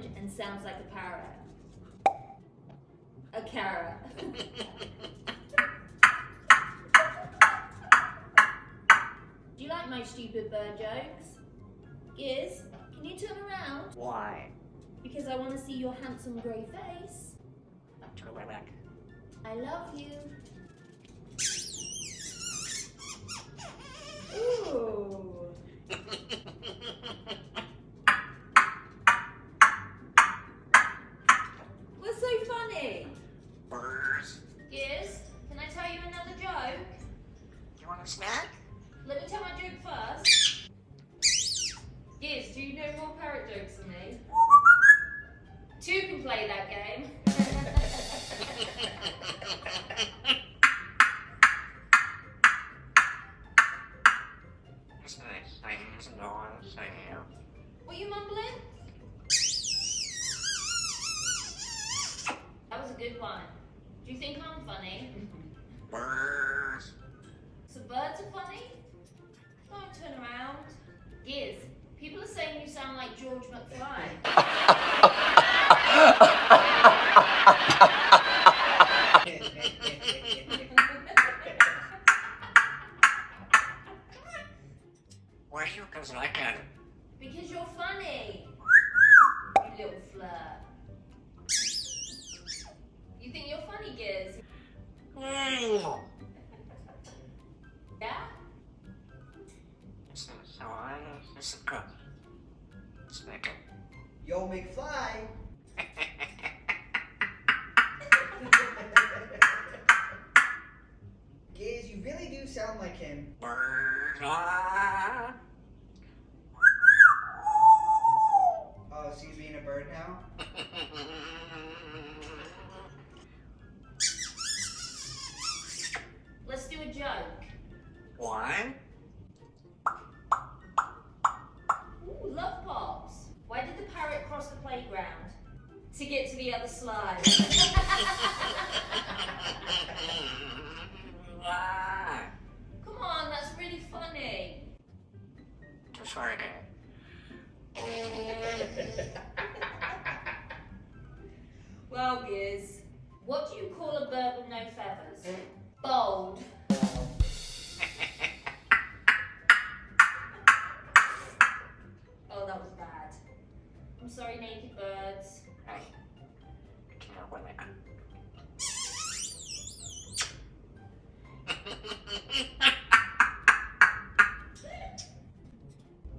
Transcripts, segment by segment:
orange and sounds like a parrot. A carrot. Do you like my stupid bird jokes? Giz, can you turn around? Why? Because I want to see your handsome grey face. Turn my back. I love you. Ooh. What's so funny? Birds. Giz, can I tell you another joke? You want a snack? Let me tell my joke first. Giz, do you know more parrot jokes than me? Two can play that game. What are you mumbling? That was a good one. Do you think I'm funny? Birds. So birds are funny? Don't turn around. Giz, people are saying you sound like George McFly. Why you guys like that? Because you're funny. You little flirt. You think you're funny, Giz? Yeah? So this is good. Let's make it. Yo, McFly. Giz, you really do sound like him. Birds. Oh, so he's being a bird now? Let's do a joke. Why? Ooh, love pops. Why did the parrot cross the playground? To get to the other slide. Why? Come on, that's really funny. Too sorry, Dad. Well, Giz, what do you call a bird with no feathers? Bold. Oh, that was bad. I'm sorry, naked birds. Hey, can't win it.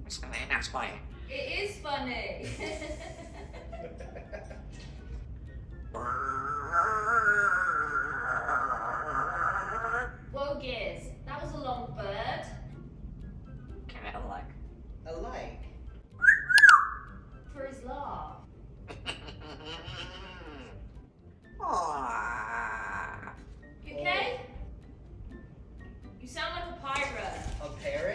It's gonna end that's funny. It is funny. Well, Giz, that was a long bird. Can I like? Alike. For his laugh. Aww. You okay? You sound like a pirate. A parrot?